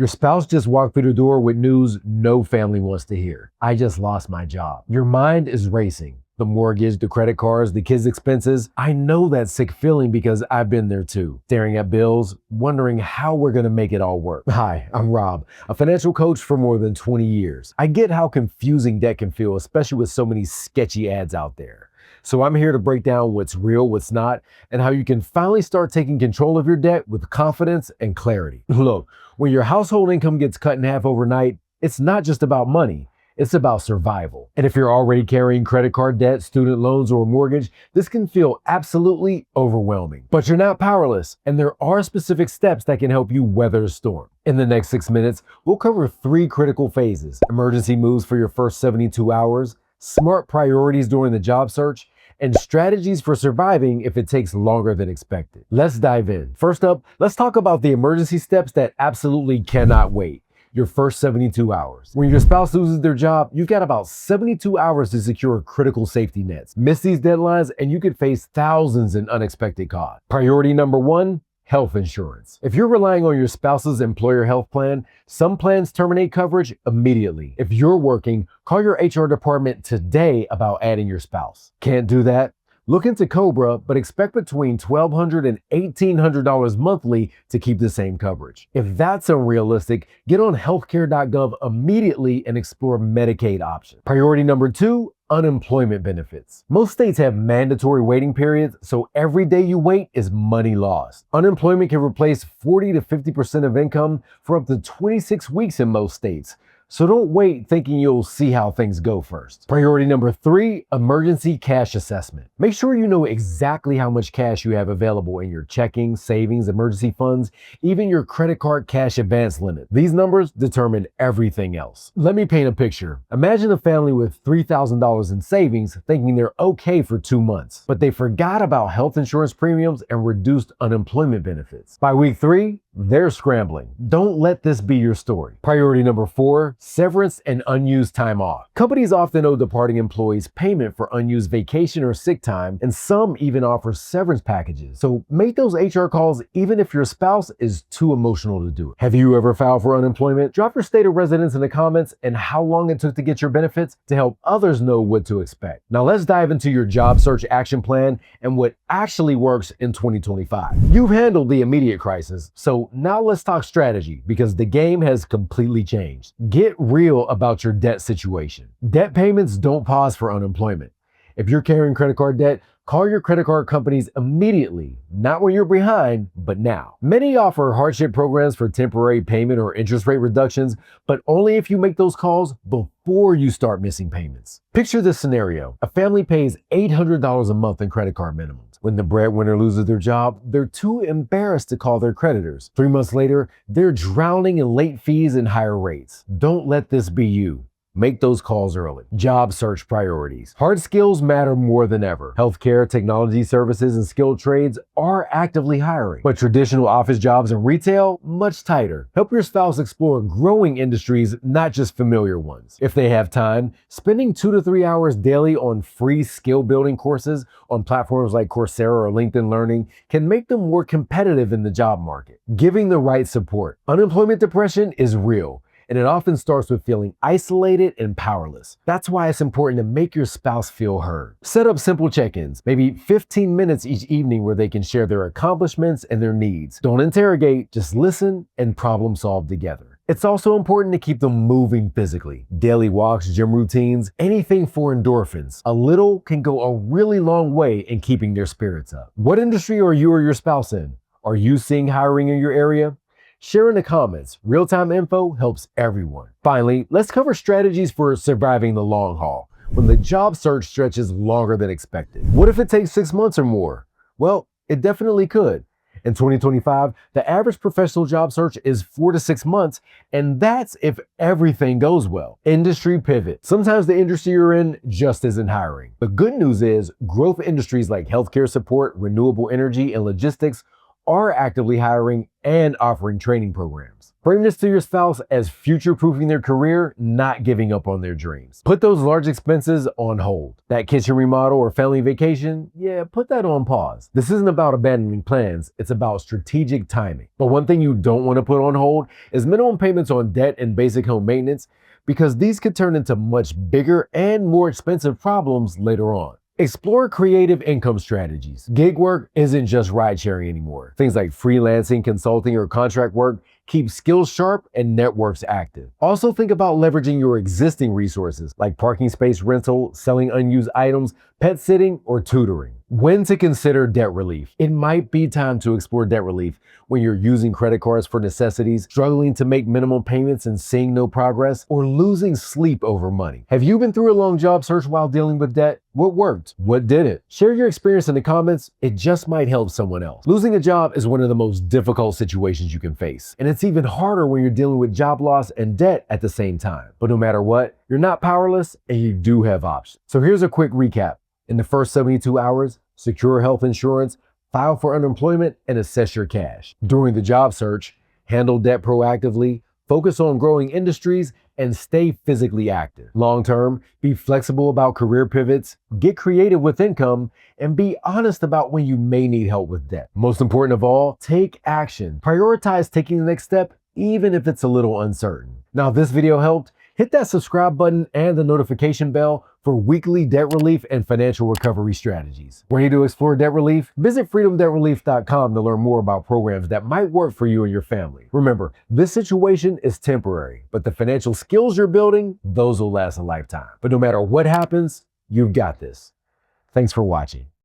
Your spouse just walked through the door with news no family wants to hear. I just lost my job. Your mind is racing. The mortgage, the credit cards, the kids' expenses. I know that sick feeling because I've been there too. Staring at bills, wondering how we're gonna make it all work. Hi, I'm Rob, a financial coach for more than 20 years. I get how confusing debt can feel, especially with so many sketchy ads out there. So I'm here to break down what's real, what's not, and how you can finally start taking control of your debt with confidence and clarity. Look, when your household income gets cut in half overnight, it's not just about money. It's about survival. And if you're already carrying credit card debt, student loans, or a mortgage, this can feel absolutely overwhelming. But you're not powerless, and there are specific steps that can help you weather the storm. In the next 6 minutes, we'll cover 3 critical phases: emergency moves for your first 72 hours, smart priorities during the job search, and strategies for surviving if it takes longer than expected. Let's dive in. First up, let's talk about the emergency steps that absolutely cannot wait. Your first 72 hours. When your spouse loses their job, you've got about 72 hours to secure critical safety nets. Miss these deadlines and you could face thousands in unexpected costs. Priority number 1, health insurance. If you're relying on your spouse's employer health plan, some plans terminate coverage immediately. If you're working, call your HR department today about adding your spouse. Can't do that? Look into Cobra, but expect between $1,200 and $1,800 monthly to keep the same coverage. If that's unrealistic, get on healthcare.gov immediately and explore Medicaid options. Priority number 2, unemployment benefits. Most states have mandatory waiting periods, so every day you wait is money lost. Unemployment can replace 40 to 50% of income for up to 26 weeks in most states. So don't wait thinking you'll see how things go first. Priority number 3, emergency cash assessment. Make sure you know exactly how much cash you have available in your checking, savings, emergency funds, even your credit card cash advance limit. These numbers determine everything else. Let me paint a picture. Imagine a family with $3,000 in savings thinking they're okay for 2 months, but they forgot about health insurance premiums and reduced unemployment benefits. By week 3, they're scrambling. Don't let this be your story. Priority number 4, severance and unused time off. Companies often owe departing employees payment for unused vacation or sick time, and some even offer severance packages. So make those HR calls even if your spouse is too emotional to do it. Have you ever filed for unemployment? Drop your state of residence in the comments and how long it took to get your benefits to help others know what to expect. Now let's dive into your job search action plan and what actually works in 2025. You've handled the immediate crisis, so now let's talk strategy because the game has completely changed. Get real about your debt situation. Debt payments don't pause for unemployment. If you're carrying credit card debt, call your credit card companies immediately, not when you're behind, but now. Many offer hardship programs for temporary payment or interest rate reductions, but only if you make those calls before you start missing payments. Picture this scenario. A family pays $800 a month in credit card minimums. When the breadwinner loses their job, they're too embarrassed to call their creditors. 3 months later, they're drowning in late fees and higher rates. Don't let this be you. Make those calls early. Job search priorities. Hard skills matter more than ever. Healthcare, technology services, and skilled trades are actively hiring. But traditional office jobs and retail, much tighter. Help your spouse explore growing industries, not just familiar ones. If they have time, spending 2 to 3 hours daily on free skill building courses on platforms like Coursera or LinkedIn Learning can make them more competitive in the job market. Giving the right support. Unemployment depression is real, and it often starts with feeling isolated and powerless. That's why it's important to make your spouse feel heard. Set up simple check-ins, maybe 15 minutes each evening where they can share their accomplishments and their needs. Don't interrogate, just listen and problem solve together. It's also important to keep them moving physically. Daily walks, gym routines, anything for endorphins. A little can go a really long way in keeping their spirits up. What industry are you or your spouse in? Are you seeing hiring in your area? Share in the comments. Real-time info helps everyone. Finally, let's cover strategies for surviving the long haul when the job search stretches longer than expected. What if it takes 6 months or more? Well, it definitely could. In 2025, the average professional job search is 4 to 6 months, and that's if everything goes well. Industry pivot. Sometimes the industry you're in just isn't hiring. The good news is growth industries like healthcare support, renewable energy, and logistics are actively hiring and offering training programs. Frame this to your spouse as future-proofing their career, not giving up on their dreams. Put those large expenses on hold. That kitchen remodel or family vacation, yeah, put that on pause. This isn't about abandoning plans, it's about strategic timing. But one thing you don't want to put on hold is minimum payments on debt and basic home maintenance, because these could turn into much bigger and more expensive problems later on. Explore creative income strategies. Gig work isn't just ride sharing anymore. Things like freelancing, consulting, or contract work keep skills sharp and networks active. Also think about leveraging your existing resources like parking space rental, selling unused items, pet sitting, or tutoring. When to consider debt relief? It might be time to explore debt relief when you're using credit cards for necessities, struggling to make minimum payments and seeing no progress, or losing sleep over money. Have you been through a long job search while dealing with debt? What worked? What didn't? Share your experience in the comments. It just might help someone else. Losing a job is one of the most difficult situations you can face, and it's even harder when you're dealing with job loss and debt at the same time. But no matter what, you're not powerless and you do have options. So here's a quick recap. In the first 72 hours, secure health insurance, file for unemployment, and assess your cash. During the job search, handle debt proactively, focus on growing industries, and stay physically active. Long term, be flexible about career pivots, get creative with income, and be honest about when you may need help with debt. Most important of all, take action. Prioritize taking the next step, even if it's a little uncertain. Now, if this video helped, hit that subscribe button and the notification bell for weekly debt relief and financial recovery strategies. Ready to explore debt relief? Visit freedomdebtrelief.com to learn more about programs that might work for you and your family. Remember, this situation is temporary, but the financial skills you're building, those will last a lifetime. But no matter what happens, you've got this. Thanks for watching.